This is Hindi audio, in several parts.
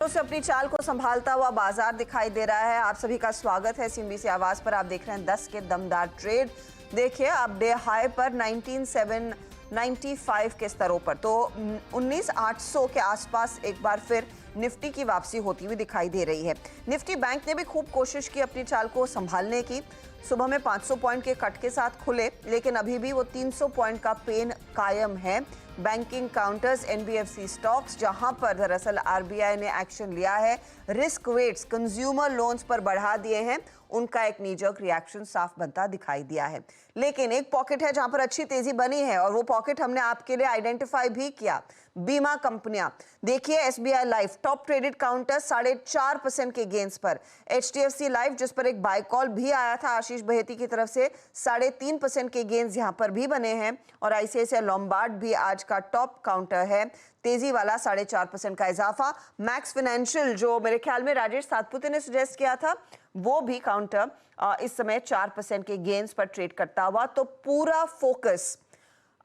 से अपनी चाल को संभालता हुआ बाजार दिखाई दे रहा है। आप सभी का स्वागत है सीएनबीसी आवाज पर। आप देख रहे हैं 10 के दमदार ट्रेड। देखिए अब डे हाई पर 19,795 के स्तरों पर तो 19,800 के आसपास एक बार फिर निफ्टी की वापसी होती हुई दिखाई दे रही है। निफ्टी बैंक ने भी खूब कोशिश की अपनी चाल को संभालने की। सुबह में 500 पॉइंट के कट के साथ खुले, लेकिन अभी भी वो 300 पॉइंट का पेन कायम है। बैंकिंग काउंटर्स, एनबीएफसी स्टॉक्स, जहां पर दरअसल आरबीआई ने एक्शन लिया है, रिस्क वेट्स कंज्यूमर लोन्स पर बढ़ा दिए हैं, उनका एक नीजक रिएक्शन साफ बनता दिखाई दिया है। लेकिन एक पॉकेट है जहां पर अच्छी तेजी बनी है और वो पॉकेट हमने आपके लिए आइडेंटिफाई भी किया। बीमा कंपनियां देखिए, SBI life top traded counter 4.5% के गेंस पर। एचडीएफसी लाइफ, जिस पर एक बाय कॉल भी आया था आशीष बहेती की तरफ से, 3.5% के गेंस यहां पर भी बने हैं। और आईसीआईसीआई लॉम्बार्ड भी आज का टॉप काउंटर है, तेजी वाला 4.5% का इजाफा। मैक्स फाइनेंशियल, जो मेरे ख्याल में राजेश सातपुते ने सजेस्ट किया था, वो भी काउंटर इस समय 4% के गेंस पर ट्रेड करता हुआ। तो पूरा फोकस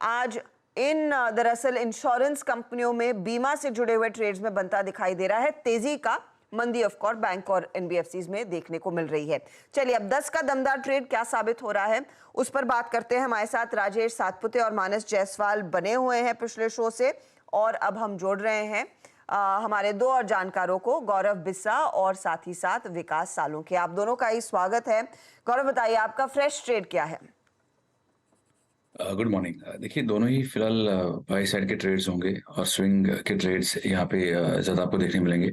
आज इन दरअसल इंश्योरेंस कंपनियों में बीमा से जुड़े हुए ट्रेड्स में बनता दिखाई दे रहा है। तेजी का मंदी ऑफ कोर्स बैंक और एनबीएफसीज में देखने को मिल रही है। चलिए अब 10 का दमदार ट्रेड क्या साबित हो रहा है उस पर बात करते हैं। हमारे साथ राजेश सातपुते और मानस जायसवाल बने हुए हैं पिछले शो से, और अब हम जोड़ रहे हैं हमारे दो और जानकारों को, गौरव बिस्सा और साथ ही साथ विकास सालुंखे। आप दोनों का ही स्वागत है। गौरव, बताइए आपका फ्रेश ट्रेड क्या है? Good morning. देखिए, दोनों ही फिलहाल बाई साइड के ट्रेड्स होंगे और स्विंग के ट्रेड्स यहाँ पे ज़्यादा आपको देखने मिलेंगे।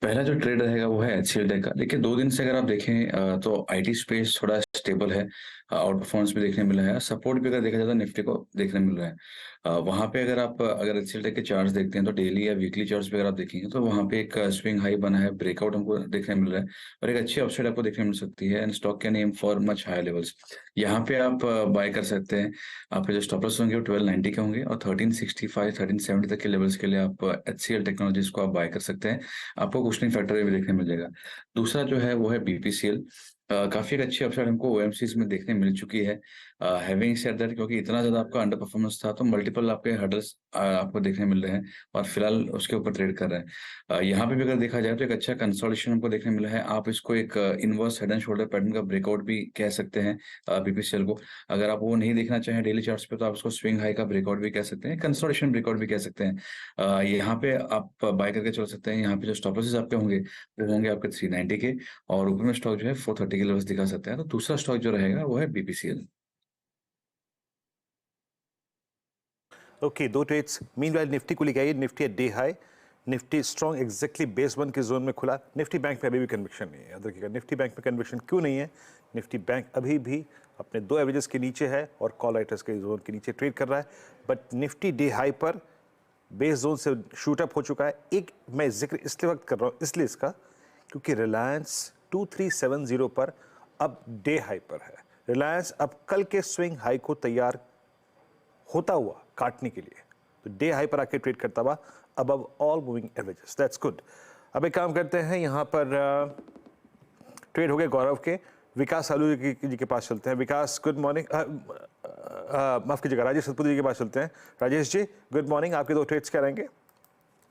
पहला जो ट्रेड रहेगा वो है एचसीएल टेक का। देखिए, 2 दिन से अगर आप देखें तो आईटी स्पेस थोड़ा स्टेबल है, आउट परफॉर्मेंस भी देखने मिला है, सपोर्ट भी अगर देखा जाए तो निफ्टी को देखने मिल रहा है। वहाँ पे अगर एचसीएल टेक के चार्ट्स देखते हैं तो डेली या वीकली चार्ट्स पे अगर आप देखेंगे तो वहाँ पे एक स्विंग हाई बना है, ब्रेकआउट हमको देखने मिल रहा है और एक अच्छी अपसाइड आपको देखने मिल सकती है and stock can aim for much higher levels. यहाँ पे आप बाय कर सकते हैं। आपके जो स्टॉप लॉस होंगे वो 1290 के होंगे और 1365 1370 तक के लेवल्स के लिए आप एचसीएल टेक्नोलॉजीज को आप बाय कर सकते हैं। आपको कुशनिंग फैक्टर भी देखने मिल जाएगा। दूसरा जो है वो है बीपीसीएल। काफी एक अच्छी अपसाइड हमको ओएमसीज में देखने मिल चुकी है। हैविंग सेड दैट, क्योंकि इतना ज्यादा आपका अंडर परफॉर्मेंस था तो मल्टीपल आपके हर्डल्स आपको देखने मिल रहे हैं और फिलहाल उसके ऊपर ट्रेड कर रहे हैं। यहाँ पे भी अगर देखा जाए तो एक अच्छा कंसोलिडेशन हमको देखने मिला है। आप इसको एक inverse head and shoulder pattern का ब्रेकआउट भी कह सकते हैं बीपीसीएल को। अगर आप वो नहीं देखना चाहें डेली चार्ट्स पे तो आप उसको स्विंग हाई का ब्रेकआउट भी कह सकते हैं, कंसोलिडेशन ब्रेकआउट भी कह सकते हैं। यहाँ पे आप बाय करके चल सकते हैं। यहाँ पे जो स्टॉप लॉसेस आपके होंगे वो होंगे आपके 390 के और ऊपर में स्टॉक जो है 430 के लेवल्स दिखा सकते हैं। तो दूसरा स्टॉक जो रहेगा वो है बीपीसीएल। ओके, दो ट्रेड्स। मीनवाइल निफ्टी को लेके Nifty at day high, Nifty strong exactly base 1 के जोन में खुला। निफ्टी बैंक पे अभी भी कन्विक्शन नहीं है। याद रखिएगा, निफ्टी बैंक पे कन्विक्शन क्यों नहीं है? निफ्टी बैंक अभी भी अपने 2 एवरेजेस के नीचे है और कॉल राइटर्स के जोन के नीचे ट्रेड कर रहा है। बट निफ्टी डे हाई पर बेस जोन से शूट अप हो चुका है। एक मैं जिक्र इसलिए वक्त कर रहा हूँ इसलिए इसका, क्योंकि रिलायंस 2370 पर अब डे हाई पर है। रिलायंस अब कल के स्विंग हाई को तैयार होता हुआ काटने के लिए तो डे हाई पर आके ट्रेड करता हुआ above all moving averages. That's good. अब एक काम करते हैं, यहाँ पर ट्रेड हो गए गौरव के। विकास सालू जी के पास चलते हैं। विकास, गुड मॉर्निंग। माफ कीजिएगा, राजेश सतपुते जी के पास चलते हैं। Rajesh ji, good morning. आपके 2 ट्रेड्स क्या रहेंगे?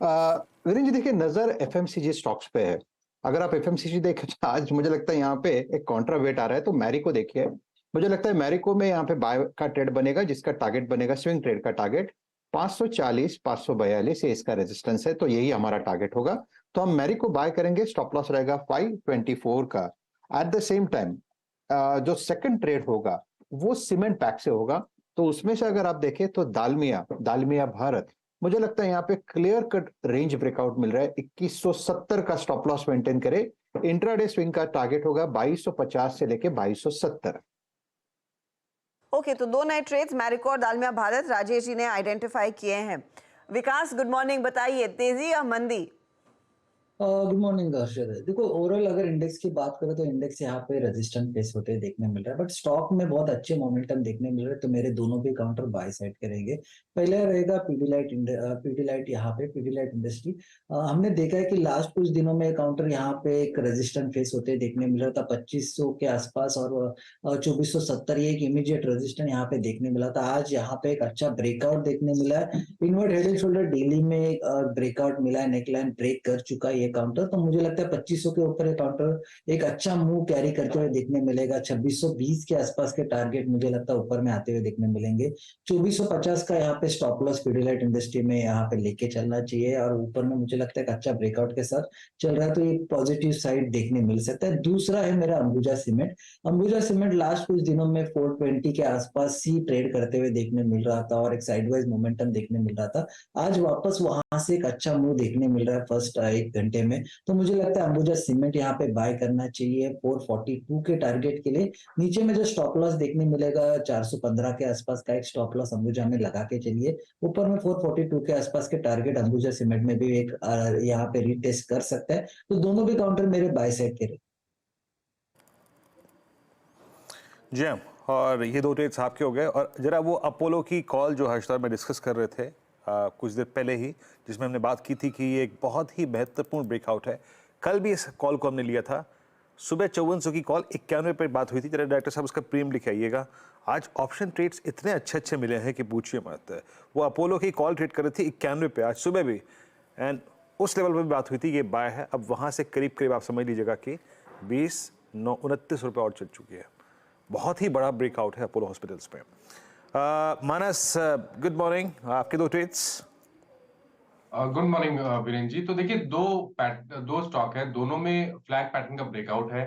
वीरेंद्र जी, देखिए, नजर एफएमसीजी स्टॉक्स पे है। अगर आप एफएमसीजी देखें आज मुझे लगता है यहाँ पे एक कॉन्ट्रा वेट आ रहा है, तो मैरिको देखिए। मुझे लगता है मैरिको में यहाँ पे बाय का ट्रेड बनेगा, जिसका टारगेट बनेगा स्विंग ट्रेड का टारगेट 540 542 ये इसका रेजिस्टेंस है, तो यही हमारा टारगेट होगा। तो हम मैरिको बाय करेंगे। स्टॉप लॉस रहेगा 524 का। एट द सेम टाइम जो सेकंड ट्रेड होगा वो सीमेंट पैक से होगा। तो उसमें से अगर आप देखें तो दालमिया भारत, मुझे लगता है यहाँ पे क्लियर कट रेंज ब्रेकआउट मिल रहा है। 2170 का स्टॉप लॉस मेंटेन करे। इंट्राडे स्विंग का टारगेट होगा 2250 से लेके 2270। ओके, तो 2 नए ट्रेड्स मैरिको और दालमिया भारत राजेश जी ने आइडेंटिफाई किए हैं। विकास, गुड मॉर्निंग। बताइए, तेजी या मंदी? Good morning Harshad. देखो, ओवरऑल अगर इंडेक्स की बात करें तो इंडेक्स यहाँ पे रेजिस्टेंट फेस होते देखने मिल रहा है, बट स्टॉक में बहुत अच्छे मोमेंटम देखने मिल रहे हैं। तो मेरे दोनों भी काउंटर बाय साइड के रहेंगे। पहले रहेगा पीडीलाइट यहाँ पे पीडीलाइट इंडस्ट्री। हमने देखा है कि लास्ट कुछ दिनों में काउंटर यहाँ पे एक रेजिस्टेंट फेस होते देखने मिल रहा था 2500 के आसपास, और 2470 ये एक इमीडिएट रेजिस्टेंट यहाँ पे देखने मिला था। आज यहाँ पे एक अच्छा ब्रेकआउट देखने मिला है। Invert head and shoulder daily में ब्रेकआउट मिला है, नेकलाइन ब्रेक कर चुका है ये काउंटर, तो मुझे लगता है 2500 के ऊपर ये काउंटर एक अच्छा मूव कैरी करते हुए देखने मिलेगा। 2620 के आसपास के टारगेट मुझे लगता है ऊपर में आते हुए देखने मिलेंगे। 2450 का यहाँ पे स्टॉप लॉस पीडीलाइट इंडस्ट्री में यहाँ पे लेके चलना चाहिए, और ऊपर में मुझे लगता है एक अच्छा ब्रेकआउट के साथ चल रहा है, तो एक पॉजिटिव साइड देखने मिल सकता है। दूसरा है मेरा Ambuja cement. Ambuja cement last कुछ दिनों में 420 के आसपास ही ट्रेड करते हुए देखने मिल रहा था और एक साइडवाइज मोमेंटम देखने मिल रहा था। आज वापस वहां से एक अच्छा मूव देखने मिल रहा है फर्स्ट 1 घंटे में, तो मुझे लगता है अंबुजा सीमेंट यहाँ पे बाय करना चाहिए 442 के टारगेट के लिए। नीचे में जो स्टॉप लॉस देखने मिलेगा 415 के आसपास का एक स्टॉप लॉस अंबुजा में लगा के चलिए। ऊपर में 442 के आसपास के टारगेट अंबुजा सीमेंट में भी एक यहाँ पे रीटेस्ट कर सकता है, तो दोनों भी काउंटर मेरे बाय साइड के रहे। जी हाँ, और ये 2 ट्रेड्स आपके हो गए। और जरा वो अपोलो की कॉल जो हर्षद में डिस्कस कर रहे थे कुछ देर पहले ही, जिसमें हमने बात की थी कि ये एक बहुत ही महत्वपूर्ण ब्रेकआउट है। कल भी इस कॉल को हमने लिया था, सुबह 5400 की कॉल 91 पे बात हुई थी। जरा डायरेक्टर साहब उसका प्रीमियम लिख आइएगा। आज ऑप्शन ट्रेड्स इतने अच्छे मिले हैं कि पूछिए मत। वो अपोलो की कॉल ट्रेड कर रही थी 91 पे आज सुबह भी, एंड उस लेवल पर भी बात हुई थी ये बाय है। अब वहाँ से करीब आप समझ लीजिएगा कि 29 रुपये और चल चुकी है। बहुत ही बड़ा ब्रेकआउट है अपोलो हॉस्पिटल्स पे। मानस, गुड मॉर्निंग। आपके 2 trades. Good morning Virendra ji. तो देखिए दो स्टॉक है, दोनों में फ्लैग पैटर्न का ब्रेकआउट है।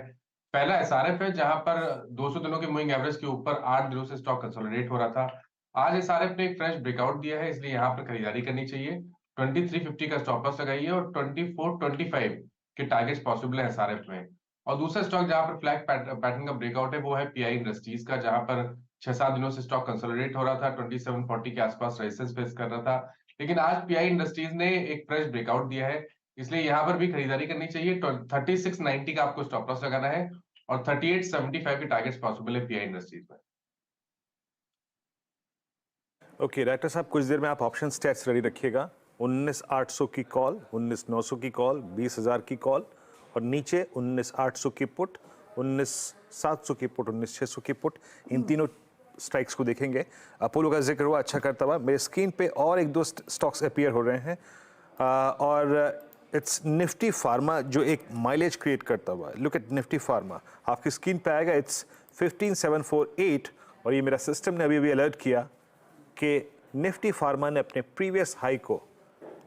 पहला एसआरएफ है, जहां पर 200 दिनों के मूविंग एवरेज के ऊपर 8 दिनों से स्टॉक कंसोलिडेट हो रहा था। आज एसआरएफ ने एक फ्रेश ब्रेकआउट दिया है, इसलिए यहाँ पर खरीदारी करनी चाहिए। 2350 का स्टॉप लॉस लगाइए और 2425 के टारगेट्स पॉसिबल है एसआरएफ में। और दूसरा स्टॉक जहां पर फ्लैग पैटर्न का ब्रेकआउट है वो है पीआई इंडस्ट्रीज का, जहां पर 6-7 दिनों से स्टॉक कंसोलिडेट हो रहा था, 2740 के आसपास रेजिस्टेंस फेस कर रहा था। लेकिन आज पीआई इंडस्ट्रीज ने एक फ्रेश ब्रेकआउट दिया है, इसलिए यहाँ पर भी खरीदारी करनी चाहिए। 3690 का आपको स्टॉप लॉस लगाना है और 3875 के टारगेट्स पॉसिबल है पीआई इंडस्ट्रीज में। ओके डायरेक्टर साहब, कुछ देर में आप ऑप्शन स्टैट्स रेडी रखिएगा। 19800 की कॉल, 19900 की कॉल, 20000 की कॉल, और नीचे 19800 की पुट, 19700 की पुट, 19600 की पुट। इन तीनों स्ट्राइक्स को देखेंगे। अपोलो का जिक्र हुआ, अच्छा करता हुआ। मेरे स्क्रीन पे और 1-2 स्टॉक्स अपीयर हो रहे हैं, और इट्स निफ्टी फार्मा जो एक माइलेज क्रिएट करता हुआ। लुक एट निफ्टी फार्मा, आपकी स्क्रीन पे आएगा। इट्स 15748, और ये मेरा सिस्टम ने अभी अलर्ट किया कि निफ्टी फार्मा ने अपने प्रीवियस हाई को,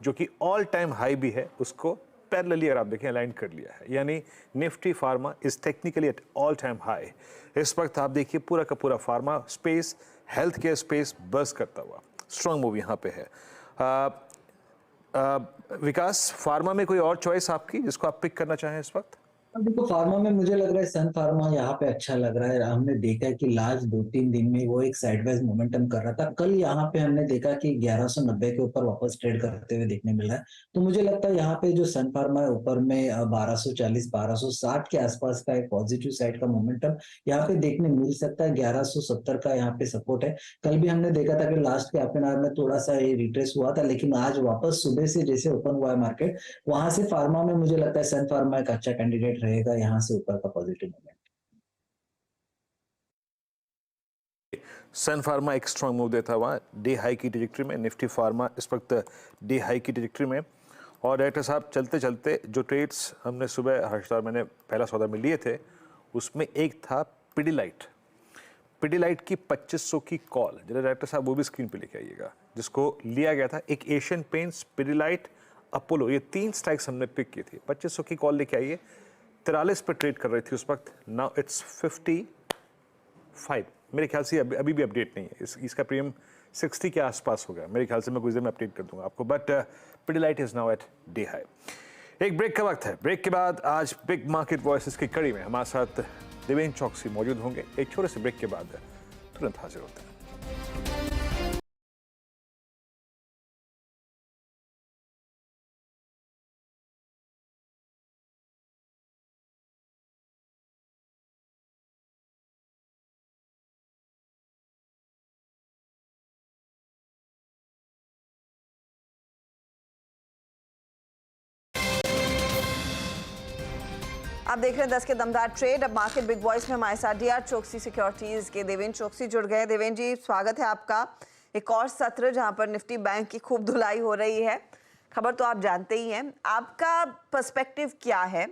जो कि ऑल टाइम हाई भी है, उसको पैरेलली अगर आप देखें अलाइन कर लिया है। यानी Nifty pharma is technically at all time high. इस वक्त आप देखिए पूरा का पूरा pharma space, health care space बस करता हुआ स्ट्रॉन्ग मूव यहाँ पे है। विकास, फार्मा में कोई और चॉइस आपकी जिसको आप पिक करना चाहें इस वक्त? देखो फार्मा में मुझे लग रहा है सन फार्मा यहाँ पे अच्छा लग रहा है। हमने देखा है कि लास्ट 2-3 दिन में वो एक साइडवाइज मोमेंटम कर रहा था। कल यहाँ पे हमने देखा कि 1190 के ऊपर वापस ट्रेड करते हुए देखने मिल रहा है। तो मुझे लगता है यहाँ पे जो सन फार्मा है ऊपर में 1240 1260 के आसपास का एक पॉजिटिव साइड का मोमेंटम यहाँ पे देखने मिल सकता है। 1170 का यहाँ पे सपोर्ट है। कल भी हमने देखा था कि लास्ट के हाफ एन आवर में थोड़ा सा ये रिट्रेस हुआ था, लेकिन आज वापस सुबह से जैसे ओपन हुआ है मार्केट, वहां से फार्मा में मुझे लगता है सन फार्मा एक अच्छा कैंडिडेट रहेगा यहाँ से ऊपर का पॉजिटिव मोमेंट। सन फार्मा एक स्ट्रॉन्ग मूव देता हुआ डे हाई की ट्रैजेक्टरी में। निफ्टी फार्मा इस वक्त डे हाई की ट्रैजेक्टरी में। और डायरेक्टर साहब, चलते चलते जो ट्रेड्स हमने सुबह हर्षद मैंने पहला सौदा में लिए थे, उसमें एक था पिडीलाइट। पिडीलाइट की 2500 की कॉल, जरा डायरेक्टर साहब वो भी स्क्रीन पे लेके आइएगा, जिसको लिया गया था। एक एशियन पेंट्स, पिडीलाइट, अपोलो, ये 3 स्ट्राइक्स हमने पिक की थी। 2500 की कॉल लेके आइए। 43 पर ट्रेड कर रही थी उस वक्त। Now it's 55। मेरे ख्याल से अभी भी अपडेट नहीं है। इसका प्रीमियम 60 के आसपास होगा मेरे ख्याल से। मैं कुछ देर में अपडेट कर दूंगा आपको। But Pidilite is now at day high. एक ब्रेक का वक्त है। ब्रेक के बाद आज बिग मार्केट वॉइसेस की कड़ी में हमारे साथ देवेंद्र चौकसी मौजूद होंगे। एक छोटे से ब्रेक के बाद तुरंत हाजिर होते हैं। आप देख रहे हैं 10 के दमदार ट्रेड। अब मार्केट बिग वॉइस में हमारे साथ डीआर चौकसी सिक्योरिटीज के देवेंद्र चौकसी जुड़ गए। देवेंद्र जी, स्वागत है आपका। एक और सत्र जहां पर निफ्टी बैंक की खूब धुलाई हो रही है। खबर तो आप जानते ही हैं, आपका पर्सपेक्टिव क्या है?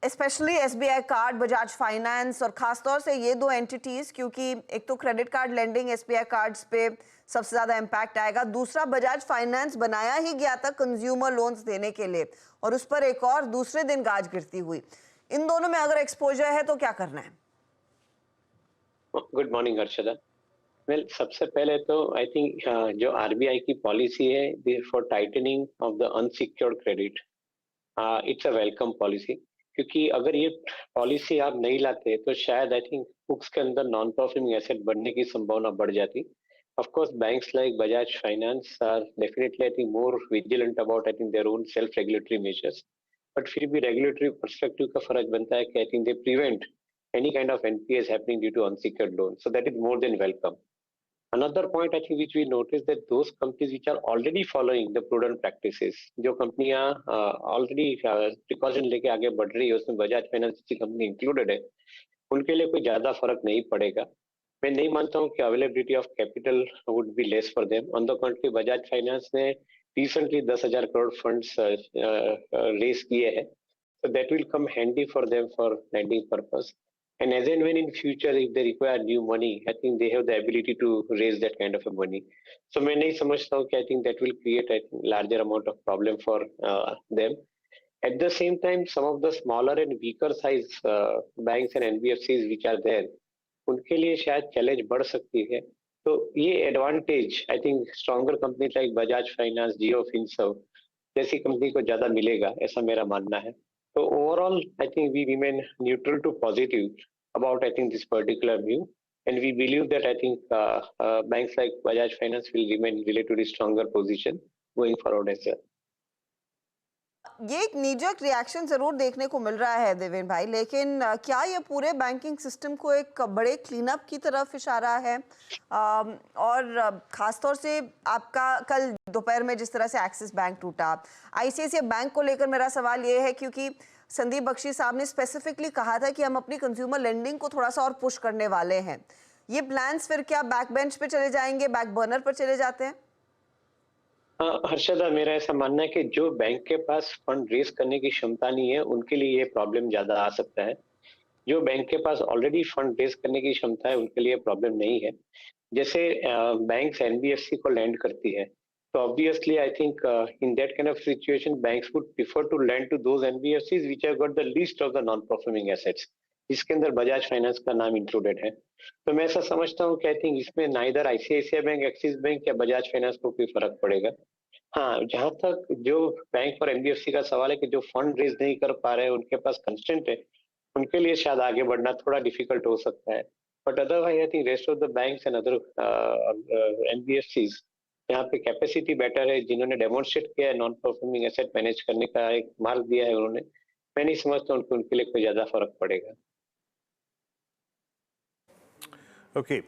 Specially SBI card, Bajaj finance और खासतौर से ये दो एंटिटीज, क्योंकि एक तो credit card lending SBI cards पे सबसे ज्यादा इम्पैक्ट आएगा, दूसरा बजाज फाइनेंस बनाया ही गया था कंज्यूमर लोन्स देने के लिए और उस पर एक और दूसरे दिन गाज गिरती हुई। इन दोनों में अगर एक्सपोजर है तो क्या करना है? Good morning Harshada. वेल, सबसे पहले तो आई थिंक जो आरबीआई की पॉलिसी है for tightening of the unsecured credit, it's a welcome policy, क्योंकि अगर ये पॉलिसी आप नहीं लाते तो शायद आई थिंक बुक्स के अंदर नॉन परफॉर्मिंग एसेट बढ़ने की संभावना बढ़ जाती। Of course banks like Bajaj Finance are definitely I think more vigilant about I think their own self regulatory measures, but फिर भी रेगुलेटरी पर्सपेक्टिव का फर्ज बनता है कि I think they prevent any kind of NPAs happening due to unsecured loans. So that is more than welcome. Another point I think which we noticed that those companies which are already following the prudent practices, जो कंपनियां already precaution लेके आगे बढ़ रही है, उसमें बजाज फाइनेंस की कंपनी इंक्लूडेड है, उनके लिए कोई ज्यादा फर्क नहीं पड़ेगा। मैं नहीं मानता हूँ कि availability of capital would be less for them. On the country, Bajaj finance ने रिसेंटली 10,000 करोड़ फंड्स रेज किए हैं, so that will come handy for them for lending purpose. And as and when in future if they require new money, I think they have the ability to raise that kind of a money. So मैं नहीं समझता हूँ कि I think that will create a larger amount of problem for them. At the same time, some of the smaller and weaker size banks and NBFCs which are there, उनके लिए शायद चैलेंज बढ़ सकती है। तो ये advantage I think stronger company like Bajaj Finance, Jio Finserv जैसी कंपनी को ज्यादा मिलेगा, ऐसा मेरा मानना है। तो overall I think we remain neutral to positive about I think this particular view, and we believe that I think banks like Bajaj Finance will remain relatively stronger position going forward as well. ये एक नीजक रिएक्शन जरूर देखने को मिल रहा है देवेन भाई, लेकिन क्या ये पूरे बैंकिंग सिस्टम को एक बड़े क्लीनअप की तरफ इशारा है? और खासतौर से आपका कल दोपहर में जिस तरह से एक्सिस बैंक टूटा, आईसीआईसीआई बैंक को लेकर मेरा सवाल ये है, क्योंकि संदीप बख्शी साहब ने स्पेसिफिकली कहा था कि हम अपनी कंज्यूमर लेंडिंग को थोड़ा सा और पुश करने वाले हैं। ये प्लान्स फिर क्या बैक बेंच पे चले जाएंगे, बैक बर्नर पर चले जाते हैं? हर्षदा, मेरा ऐसा मानना है कि जो बैंक के पास फंड रेज करने की क्षमता नहीं है, उनके लिए ये प्रॉब्लम ज्यादा आ सकता है। जो बैंक के पास ऑलरेडी फंड रेज करने की क्षमता है, उनके लिए प्रॉब्लम नहीं है। जैसे बैंक्स एनबीएफसी को लैंड करती है, तो obviously I think in that kind of situation banks would prefer to lend to those NBFCs which have got the least of the non performing assets, जिसके अंदर बजाज फाइनेंस का नाम इंक्लूडेड है। तो मैं ऐसा समझता हूँ कि आई थिंक इसमें neither ICICI bank, axis bank या बजाज फाइनेंस को कोई फर्क पड़ेगा। हाँ, जहां तक जो बैंक और एनबीएफसी का सवाल है कि जो फंड रेज नहीं कर पा रहे हैं, उनके पास कंस्टेंट है, उनके लिए शायद आगे बढ़ना थोड़ा डिफिकल्ट हो सकता है। But otherwise I think rest of the banks and other NBFCs, यहाँ पे कैपेसिटी बेटर है, जिन्होंने डेमोन्स्ट्रेट किया है नॉन परफॉर्मिंग एसेट मैनेज करने का एक मार्ग दिया है उन्होंने, मैं नहीं समझता उनके लिए कोई ज्यादा फर्क पड़ेगा। ओके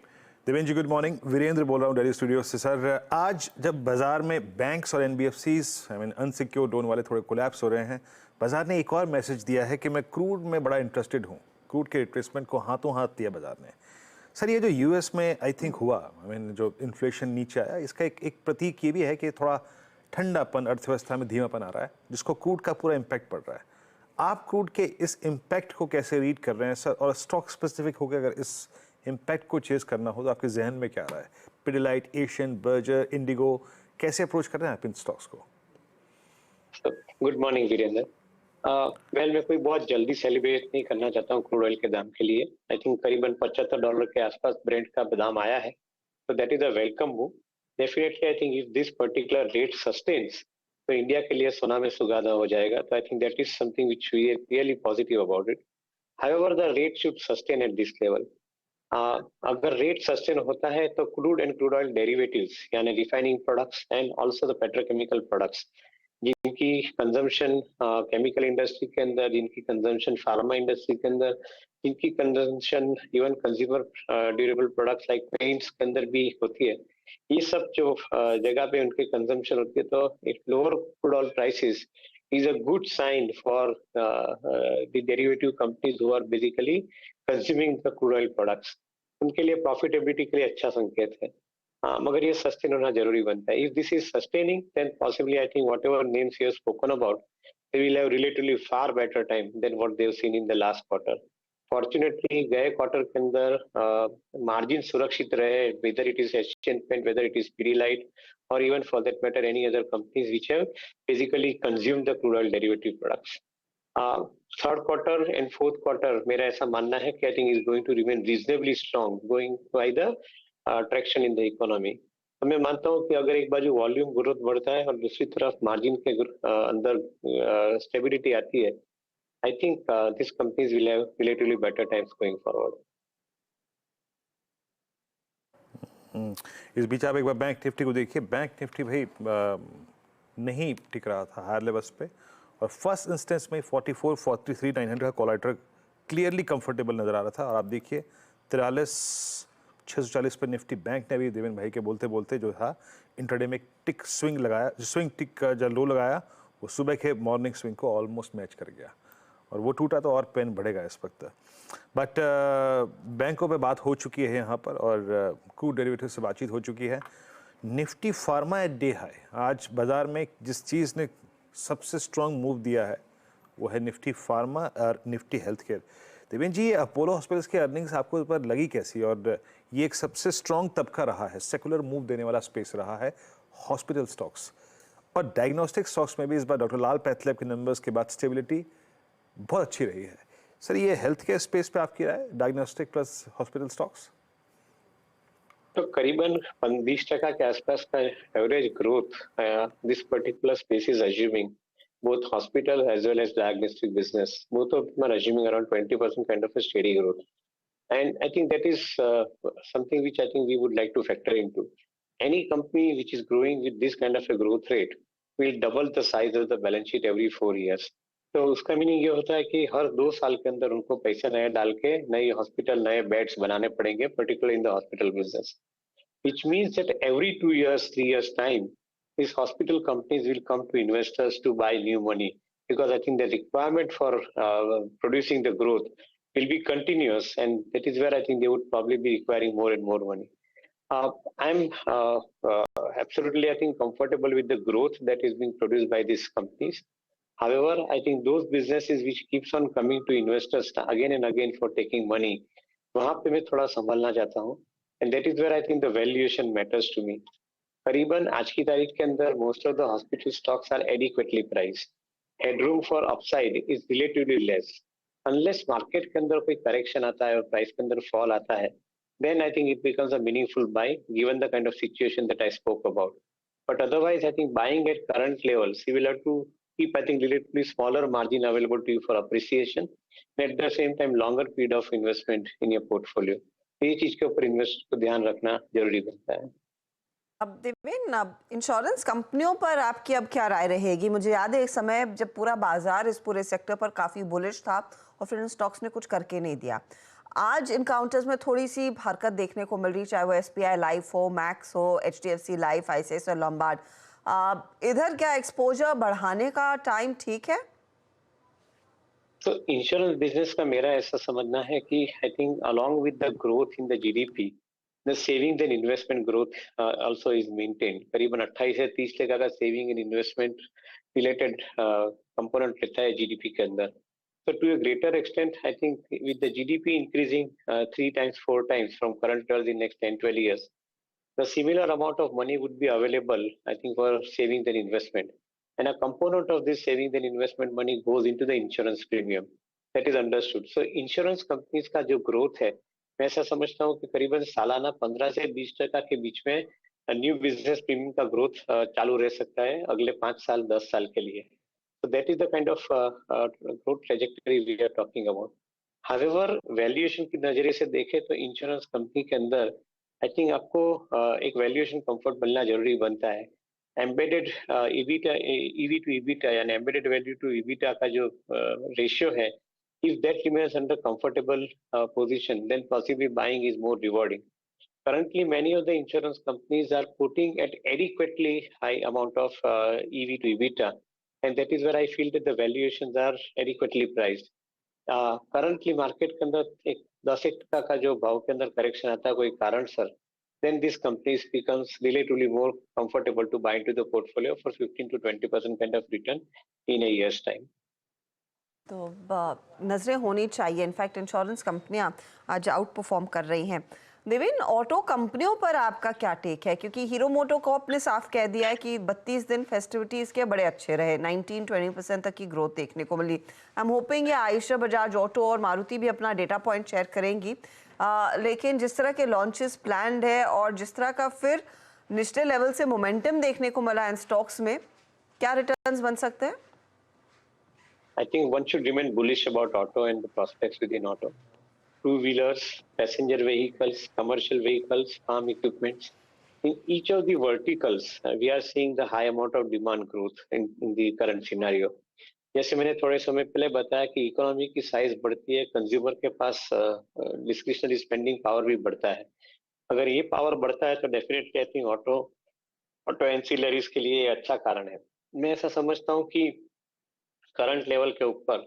देवेंद्र जी, गुड मॉर्निंग। वीरेंद्र बोल रहा हूँ दिल्ली स्टूडियो से। सर, आज जब बाजार में बैंक्स और एनबीएफसीज अनसिक्योर्ड लोन वाले थोड़े कोलैप्स हो रहे हैं, बाजार ने एक और मैसेज दिया है कि मैं क्रूड में बड़ा इंटरेस्टेड हूँ। क्रूड के रिट्रेसमेंट को हाथों हाथ दिया बाजार ने। सर, ये जो यूएस में आई थिंक हुआ, जो इन्फ्लेशन नीचे आया, इसका एक प्रतीक ये भी है कि थोड़ा ठंडापन अर्थव्यवस्था में धीमापन आ रहा है, जिसको क्रूड का पूरा इम्पैक्ट पड़ रहा है। आप क्रूड के इस इम्पैक्ट को कैसे रीड कर रहे हैं सर? और स्टॉक स्पेसिफिक होकर अगर इस इम्पैक्ट को चेस करना हो तो आपके जहन में क्या आ रहा है? पिडिलाइट, एशियन, बर्जर, इंडिगो, कैसे अप्रोच कर रहे हैं आप इन स्टॉक्स को? Good morning Virendra. वेल, मैं कोई बहुत जल्दी सेलिब्रेट नहीं करना चाहता हूँ क्रूड ऑयल के दाम के लिए। आई थिंक करीबन $75 के आसपास ब्रेंट का दाम आया है, तो that is a welcome move. Definitely I think if this particular rate sustains, तो इंडिया के लिए सोना में सुहागा हो जाएगा। तो I think that is something which we are really positive about it. However the rate should sustain at this level. अगर रेट सस्टेन होता है तो crude and crude oil derivatives यानी refining products and also the petrochemical products, जिनकी कंजम्पशन केमिकल इंडस्ट्री के अंदर, जिनकी कंजम्पशन फार्मा इंडस्ट्री के अंदर, जिनकी consumption even consumer durable products like paints के अंदर भी होती है, ये सब जो जगह पे उनके कंजम्पशन होती है, तो it lower crude oil prices is a good sign for the derivative companies who are basically consuming the crude oil products. उनके लिए प्रॉफिटेबिलिटी के लिए अच्छा संकेत है। मगर ये सस्टेन होना जरूरी बनता है. If this is sustaining then possibly I think whatever names you have spoken about they will have relatively far better time than what they've seen in the last quarter. Fortunately, गए क्वार्टर के अंदर मार्जिन सुरक्षित रहे, whether it is Asian Paint, whether it is Pidilite, or even for that matter any other companies which have basically consumed the crude oil derivative products. Third quarter and fourth quarter, मेरा ऐसा मानना है कि I think is going to remain reasonably strong, going by the traction in the economy. तो मैं मानता हूँ कि अगर एक बाजू वॉल्यूम ग्रोथ बढ़ता है और दूसरी तरफ मार्जिन के अंदर स्टेबिलिटी आती है, I think this companies will have relatively better times going forward. इस बीच आप एक बार बैंक निफ्टी को देखिए. बैंक निफ्टी भाई नहीं टिक रहा था हायर लेवल्स पे, और फर्स्ट इंस्टेंस में 44, 43, 900 का कॉलेटर क्लियरली कंफर्टेबल नजर आ रहा था. और आप देखिए 43,640 पर निफ्टी बैंक ने भी देवेंद्र भाई के बोलते बोलते जो था इंट्राडे में टिक स्विंग लगाया. स्विंग टिक जो लो लगाया वो सुबह के मॉर्निंग स्विंग को ऑलमोस्ट मैच कर गया, और वो टूटा तो और पेन बढ़ेगा इस वक्त. बट बैंकों पे बात हो चुकी है यहाँ पर, और क्रूड डेरिवेटिव से बातचीत हो चुकी है. Nifty pharma at day high. आज बाजार में जिस चीज़ ने सबसे स्ट्रॉन्ग मूव दिया है वो है निफ्टी फार्मा और निफ्टी हेल्थ केयर. देवेंद्र जी, अपोलो हॉस्पिटल्स के अर्निंग्स आपको इस पर लगी कैसी? और ये एक सबसे स्ट्रॉन्ग तबका रहा है, सेकुलर मूव देने वाला स्पेस रहा है हॉस्पिटल स्टॉक्स, और डायग्नोस्टिक स्टॉक्स में भी इस बार डॉक्टर लाल पैथलैब के नंबर्स के बाद स्टेबिलिटी बहुत अच्छी रही है. सर, ये हेल्थ केयर स्पेस पे आपकी राय, डायग्नोस्टिक प्लस हॉस्पिटल स्टॉक्स? तो करीबन 20% के आसपास का average growth this particular space is assuming both hospital as well as diagnostic business. Both of them are assuming around 20% kind of a steady growth. And I think that is something which I think we would like to factor into. Any company which is growing with this kind of a growth rate will double the size of the balance sheet every 4 years. तो उसका मीनिंग ये होता है कि हर 2 साल के अंदर उनको पैसे नए डाल के नए हॉस्पिटल, नए बेड्स बनाने पड़ेंगे, particularly in the hospital business. Which means that every 2 years, 3 years time, these hospital companies will come to investors to buy new money, because I think the requirement for producing the growth will be continuous, and that is where I think they would probably be requiring more and more money. I'm absolutely, I think, comfortable with the growth that is being produced by these companies. However, I think those businesses which keeps on coming to investors again and again for taking money, वहाँ पे मैं थोड़ा संभलना चाहता हूँ, and that is where I think the valuation matters to me. करीबन आज की तारीख के अंदर most of the hospital stocks are adequately priced. Headroom for upside is relatively less. Unless market के अंदर कोई करेक्शन आता है और प्राइस के अंदर फॉल आता है, then I think it becomes a meaningful buy given the kind of situation that I spoke about. But otherwise, I think buying at current levels, you will have to keep, I think, relatively smaller margin available to you for appreciation, and at the same time longer period of investment in your portfolio. ये चीज के ऊपर इन्वेस्ट को ध्यान रखना जरूरी बनता है. अब देवेंद्र, अब इंश्योरेंस कंपनियों पर आपकी अब क्या राय रहेगी? मुझे याद है एक समय जब पूरा बाजार इस पूरे सेक्टर पर काफी बुलिश था और फिर इन स्टॉक्स ने कुछ करके नहीं दिया. आज इन काउंटर्स में थोड़ी सी हरकत देखने को मिल रही, चाहे वो एसबीआई लाइफ हो, मैक्स हो, एचडीएफसी लाइफ, आईसीआईसीआई लॉम्बार्ड. इधर क्या एक्सपोजर बढ़ाने का टाइम ठीक है? तो इंश्योरेंस बिजनेस का मेरा ऐसा समझना है कि I think along with the growth in the GDP, the savings and investment growth also is maintained. करीबन 28 से 30% का saving and investment related component रहता है जीडीपी के अंदर. So to a greater extent, I think with the GDP increasing 3 times, 4 times from current levels in next 10-12 years, the similar amount of money would be available, I think, for savings and investment. And a component of this savings and investment money goes into the insurance premium. That is understood. So insurance companies का जो growth है, मैं ऐसा समझता हूँ कि करीबन सालाना 15 से 20% के बीच में न्यू बिजनेस प्रीमियम का ग्रोथ चालू रह सकता है अगले 5 साल 10 साल के लिए. So that is the kind of growth trajectory we are talking about. However, valuation की नजरिए से देखें तो इंश्योरेंस कंपनी के अंदर आई थिंक आपको एक वैल्यूएशन कंफर्ट मिलना जरूरी बनता है. Embedded EBITDA, EV to EBITDA यानी एम्बेडेड वैल्यू टू EBITDA का जो रेशियो है, if that remains under comfortable position, then possibly buying is more rewarding. Currently, many of the insurance companies are putting at adequately high amount of EV to EBITDA, and that is where I feel that the valuations are adequately priced. Currently, market के अंदर एक 10% का जो भाव के अंदर करेक्शन आता है कोई कारण sir, then this companies becomes relatively more comfortable to buy into the portfolio for 15 to 20% kind of return in a year's time. तो नजरें होनी चाहिए। इनफैक्ट इंश्योरेंस कंपनियां आज आउट परफॉर्म कर रही हैं। देवेंद्र, ऑटो कंपनियों पर आपका क्या टेक है? क्योंकि हीरो मोटोकॉर्प ने साफ कह दिया है कि 32 दिन फेस्टिविटीज के बड़े अच्छे रहे, 19-20% तक की ग्रोथ देखने को मिली। आई एम होपिंग या आयशर, बजाज ऑटो और मारुति भी अपना डेटा पॉइंट शेयर करेंगी। लेकिन जिस तरह के लॉन्चेस प्लान्ड है और जिस तरह का फिर निचले लेवल से मोमेंटम देखने को मिला इन स्टॉक्स में, क्या रिटर्न्स बन सकते हैं? I think one should remain bullish about auto and the prospects within auto. Two-wheelers, passenger vehicles, commercial vehicles, farm equipments. In each of the verticals, we are seeing the high amount of demand growth in the current scenario. जैसे मैंने थोड़े समय पहले बताया कि इकोनॉमी की साइज बढ़ती है, कंज्यूमर के पास डिस्क्रिशनरी स्पेंडिंग पावर भी बढ़ता है। अगर ये पावर बढ़ता है तो definitely I think auto ancillaries के लिए अच्छा कारण है। मैं ऐसा समझता हूँ कि करंट लेवल के ऊपर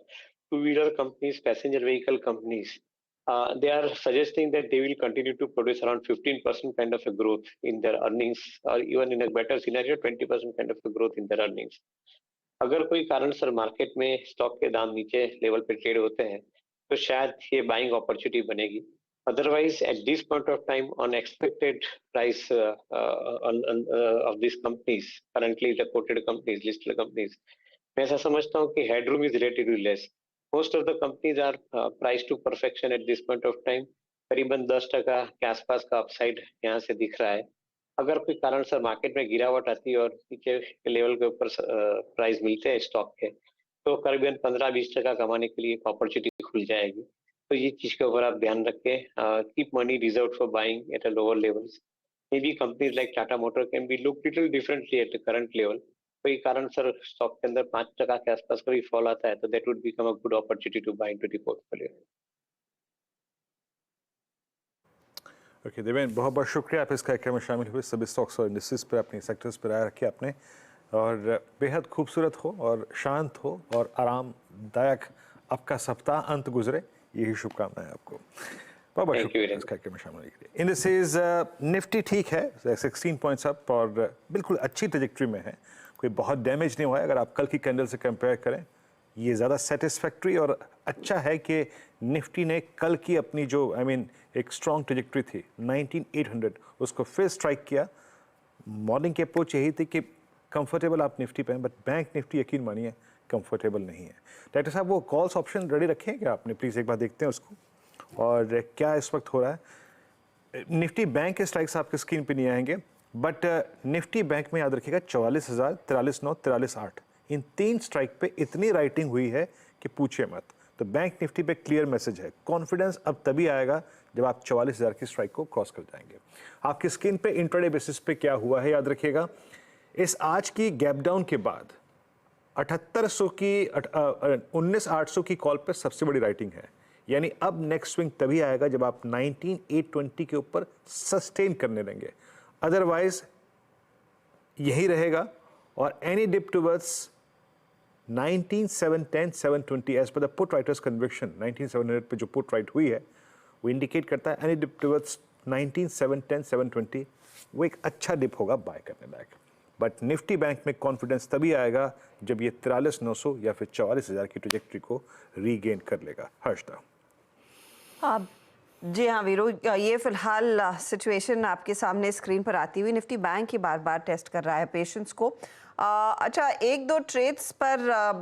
two wheeler companies, passenger vehicle companies, they are suggesting that they will continue to produce around 15% kind of a growth in their earnings, or even in a better scenario 20% kind of a growth in their earnings. अगर कोई कारण सर मार्केट में स्टॉक के दाम नीचे लेवल पे ट्रेड होते हैं तो शायद ये बाइंग अपॉर्चुनिटी बनेगी। Otherwise at this point of time on expected price of this companies, currently quoted companies, listed companies, मैं ऐसा समझता हूँ कि headroom is relatively less. Most of the companies are price to perfection at this point of time. करीबन 10% के आसपास का अपसाइड यहाँ से दिख रहा है। अगर कोई कारण से मार्केट में गिरावट आती है और नीचे के लेवल के ऊपर प्राइस मिलते हैं स्टॉक के, तो करीबन 15-20% कमाने के लिए एक अपॉर्चुनिटी खुल जाएगी। तो ये चीज के ऊपर आप ध्यान रखें। Keep money reserve for buying at a lower levels. May be companies like Tata motor can be look little differently at the current level. कोई कारण सर स्टॉक के अंदर 5% के आसपास का भी फॉल आता है तो that would become a good opportunity to buy into the portfolio. Okay Devendra, बहुत बहुत शुक्रिया आप इस कार्यक्रम में शामिल हुए। सभी स्टॉक्स और इंडस्ट्रीज पर, अपने सेक्टर्स पर राय रखी आपने, और बेहद खूबसूरत हो और शांत हो और आरामदायक आपका सप्ताह अंत गुजरे, यही शुभकामनाएं आपको। बहुत बहुत शुक्रिया इस कार्यक्रम में शामिल होने के लिए। इंडस्ट्रीज, निफ्टी ठीक है, 16 पॉइंट्स अप और बिल्कुल अच्छी ट्रैजेक्टरी में है, कोई बहुत डैमेज नहीं हुआ है। अगर आप कल की कैंडल से कंपेयर करें, ये ज़्यादा सेटिस्फैक्ट्री और अच्छा है कि निफ्टी ने कल की अपनी जो एक स्ट्रॉन्ग ट्रैजेक्टरी थी 19,800, उसको फिर स्ट्राइक किया। मॉर्निंग की अप्रोच यही थी कि कंफर्टेबल आप निफ्टी पे हैं, बट बैंक निफ्टी यकीन मानिए कंफर्टेबल नहीं है। डायरेक्टर साहब, वो कॉल्स ऑप्शन रेडी रखे हैं क्या आपने? प्लीज़ एक बार देखते हैं उसको, और क्या इस वक्त हो रहा है। निफ्टी बैंक के स्ट्राइक्स आपके स्क्रीन पे नहीं आएंगे, बट निफ्टी बैंक में याद रखिएगा 44,000, 43,900, 43,800, इन 3 स्ट्राइक पे इतनी राइटिंग हुई है कि पूछिए मत। तो बैंक निफ्टी पे क्लियर मैसेज है, कॉन्फिडेंस अब तभी आएगा जब आप 44,000 की स्ट्राइक को क्रॉस कर जाएंगे। आपकी स्क्रीन पे इंट्राडे बेसिस पे क्या हुआ है याद रखिएगा। इस आज की गैप डाउन के बाद 7800 की 19,800 की कॉल पे सबसे बड़ी राइटिंग है, यानी अब नेक्स्ट स्विंग तभी आएगा जब आप 19,820 के ऊपर सस्टेन करने देंगे। अदरवाइज यही रहेगा, और any dip towards 19,710, 720 as per the put writers conviction, 19,700 पे जो पुट राइट हुई है वो इंडिकेट करता है एनी डिप टुवर्ड्स 19,710, 720 वो एक अच्छा डिप होगा बाय करने लायक। बट निफ्टी बैंक में कॉन्फिडेंस तभी आएगा जब ये 43,900 या फिर 44,000 की ट्रैजेक्टरी को रीगेन कर लेगा। हर्षदा। जी हाँ वीरू, ये फिलहाल सिचुएशन आपके सामने स्क्रीन पर आती हुई। निफ्टी बैंक ही बार बार टेस्ट कर रहा है पेशेंस को। अच्छा, 1-2 ट्रेड्स पर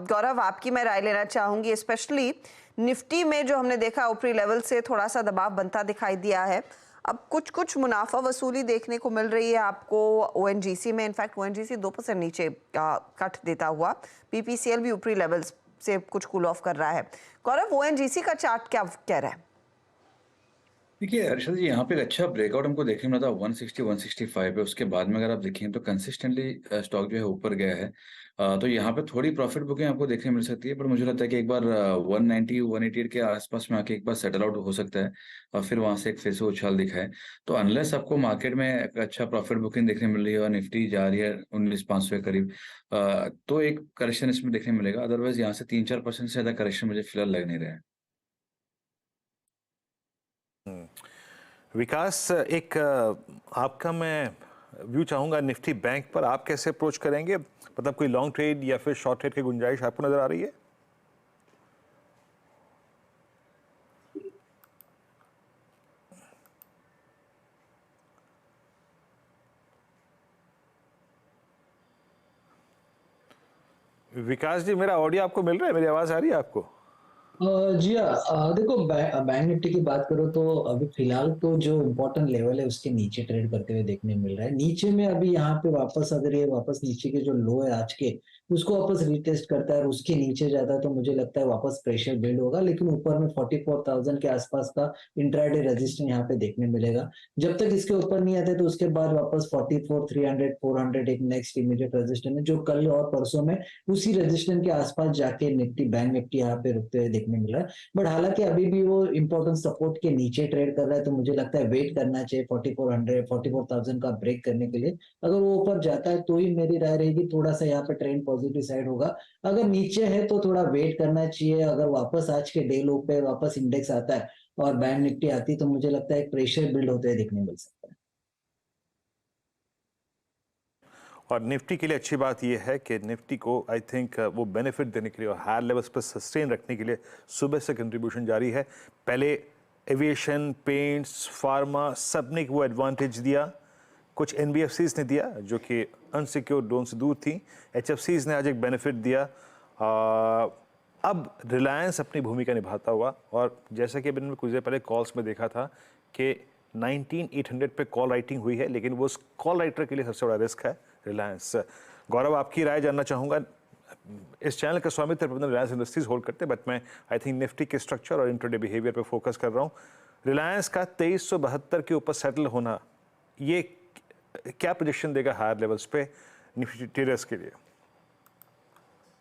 गौरव आपकी मैं राय लेना चाहूँगी। स्पेशली निफ्टी में जो हमने देखा ऊपरी लेवल से थोड़ा सा दबाव बनता दिखाई दिया है। अब कुछ मुनाफा वसूली देखने को मिल रही है आपको ओएनजीसी में। इनफैक्ट ओएनजीसी 2% नीचे कट देता हुआ, पीपीसीएल भी ऊपरी लेवल से कुछ कूल ऑफ कर रहा है। गौरव, ओएनजीसी का चार्ट क्या कह रहा है? देखिए हर्षद जी, यहाँ पे एक अच्छा ब्रेकआउट हमको देखने मिला था 160, 165 पे। उसके बाद में अगर आप देखें तो कंसिस्टेंटली स्टॉक जो है ऊपर गया है। तो यहाँ पे थोड़ी प्रॉफिट बुकिंग आपको देखने मिल सकती है, पर मुझे लगता है कि एक बार 190, 188 के आसपास में आके एक बार सेटल आउट हो सकता है और फिर वहां से एक फिर से उछाल दिखाए। तो अनलेस आपको मार्केट में एक अच्छा प्रॉफिट बुकिंग देखने मिल रही है और निफ्टी जा रही है 19,500 के करीब, तो एक करेक्शन इसमें देखने मिलेगा। अदरवाइज यहाँ से 3-4% से ज्यादा करेक्शन मुझे फिलहाल लग नहीं रहा है। विकास, एक आपका मैं व्यू चाहूंगा निफ्टी बैंक पर। आप कैसे अप्रोच करेंगे? मतलब कोई लॉन्ग ट्रेड या फिर शॉर्ट ट्रेड की गुंजाइश आपको नजर आ रही है? विकास जी, मेरा ऑडियो आपको मिल रहा है? मेरी आवाज आ रही है आपको? जी हाँ, देखो बैंक निफ्टी की बात करो तो अभी फिलहाल तो जो इम्पोर्टेंट लेवल है उसके नीचे ट्रेड करते हुए देखने मिल रहा है। नीचे में अभी यहाँ पे वापस अगर ये वापस नीचे के जो लो है आज के उसको वापस रिटेस्ट करता है और उसके नीचे जाता है तो मुझे लगता है वापस प्रेशर बिल्ड होगा, लेकिन ऊपर में 44,000 के आसपास का इंट्राडे रेजिस्टेंस यहाँ पे देखने मिलेगा। जब तक इसके ऊपर नहीं आते तो उसके बाद वापस 44,300 400 एक नेक्स्ट इमीडिएट रेजिस्टेंस है, जो कल और परसों में उसी रेजिस्टेंस के आसपास जाके निफ्टी बैंक निफ्टी यहाँ पे रुकते हुए देखने मिल रहा है। बट हालांकि अभी भी वो इंपॉर्टेंट सपोर्ट के नीचे ट्रेड कर रहा है, तो मुझे लगता है वेट करना चाहिए 4400 44,000 का ब्रेक करने के लिए। अगर वो ऊपर जाता है तो ही मेरी राय रहेगी थोड़ा सा यहाँ पे ट्रेंड पॉजिटिव साइड होगा। अगर नीचे है तो थोड़ा वेट करना चाहिए। अगर वापस आज के डे लो पे वापस इंडेक्स आता है और बैंक निफ्टी आती है तो मुझे लगता है एक प्रेशर बिल्ड होते हुए देखने मिल सकता है। और निफ्टी के लिए अच्छी बात यह है कि निफ्टी को आई थिंक वो बेनिफिट देने के लिए और हायर लेवल्स पर सस्टेन रखने के लिए सुबह से कंट्रीब्यूशन जारी है। पहले एविएशन, पेंट्स, फार्मा सब ने वो एडवांटेज दिया, कुछ एनबीएफसीज ने दिया जो कि अनसिक्योर्ड लोन से दूर थी, एचएफसीज ने आज एक बेनिफिट दिया। अब रिलायंस अपनी भूमिका निभाता हुआ, और जैसा कि अभी मैंने कुछ देर पहले कॉल्स में देखा था कि 19,800 पे कॉल राइटिंग हुई है, लेकिन वो उस कॉल राइटर के लिए सबसे बड़ा रिस्क है रिलायंस। गौरव, आपकी राय जानना चाहूँगा। इस चैनल का स्वामित्व रिलायंस इंडस्ट्रीज होल्ड करते हैं, बट मैं आई थिंक निफ्टी के स्ट्रक्चर और इंट्राडे बिहेवियर पे फोकस कर रहा हूँ। रिलायंस का 2372 के ऊपर सेटल होना, ये क्या पोजीशन देगा हायर लेवल्स पे निफ्टी ट्रेडर्स के लिए?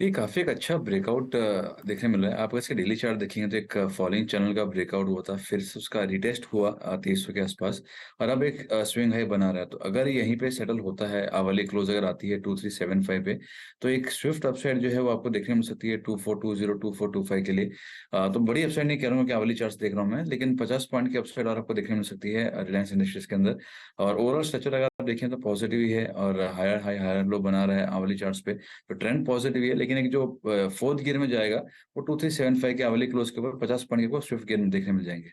ये काफी एक अच्छा ब्रेकआउट देखने मिल रहा है। आप अगर इसके डेली चार्ट देखेंगे तो एक फॉलिंग चैनल का ब्रेकआउट हुआ था, फिर से उसका रिटेस्ट हुआ 2300 के आसपास, और अब एक स्विंग हाई बना रहा है। तो अगर यहीं पे सेटल होता है, वाली क्लोज अगर आती है 2375 पे, तो एक स्विफ्ट अपसाइड जो है वो आपको देखने मिल सकती है 2420 2425 के लिए। तो बड़ी अपसाइड नहीं कह रहा हूँ कि वाली चार्ट देख रहा हूँ मैं, लेकिन 50 पॉइंट की अपसाइड और आपको देखने मिल सकती है रिलायंस इंडस्ट्रीज के अंदर। और ओवरऑल स्ट्रक्चर अगर आप देखें तो पॉजिटिव ही है, और हायर हाई हायर लो बना रहा है वाली चार्ट्स पे, तो ट्रेंड पॉजिटिव ही है। लेकिन एक जो फोर्थ गियर में जाएगा वो 2375 के वाली क्लोज के ऊपर 50 पॉइंट के स्विफ्ट गियर में देखने मिल जाएंगे।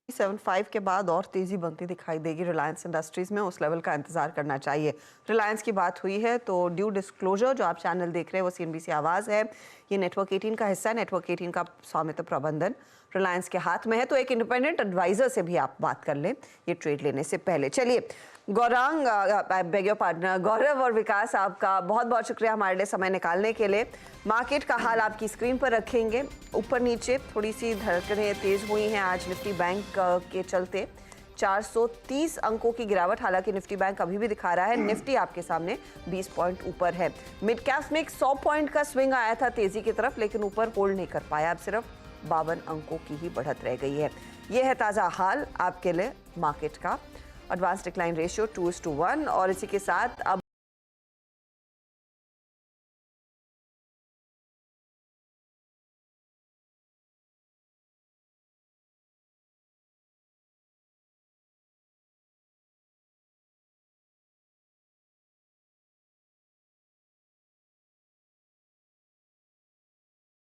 75 के बाद और तेजी बनती दिखाई देगी रिलायंस इंडस्ट्रीज में, उस लेवल का इंतजार करना चाहिए। रिलायंस की बात हुई है तो ड्यू डिस्क्लोजर जो आप चैनल देख रहे हैं वो सीएनबीसी आवाज है, ये नेटवर्क 18 का हिस्सा है। नेटवर्क 18 का स्वामित्व प्रबंधन रिलायंस के हाथ में है, तो एक इंडिपेंडेंट एडवाइजर से भी आप बात कर लें ये ट्रेड लेने से पहले। चलिए गौरांग, बेग योर पार्टनर गौरव और विकास, आपका बहुत बहुत शुक्रिया हमारे लिए समय निकालने के लिए। मार्केट का हाल आपकी स्क्रीन पर रखेंगे, ऊपर नीचे थोड़ी सी धड़कनें तेज हुई हैं आज निफ्टी बैंक के चलते। 430 अंकों की गिरावट, हालांकि निफ्टी बैंक अभी भी दिखा रहा है निफ्टी आपके सामने 20 पॉइंट ऊपर है। मिड कैप में एक 100 पॉइंट का स्विंग आया था तेजी की तरफ, लेकिन ऊपर होल्ड नहीं कर पाया, अब सिर्फ 52 अंकों की ही बढ़त रह गई है। यह है ताज़ा हाल आपके लिए मार्केट का। एडवांस डिक्लाइन रेशियो 2:1, और इसी के साथ अब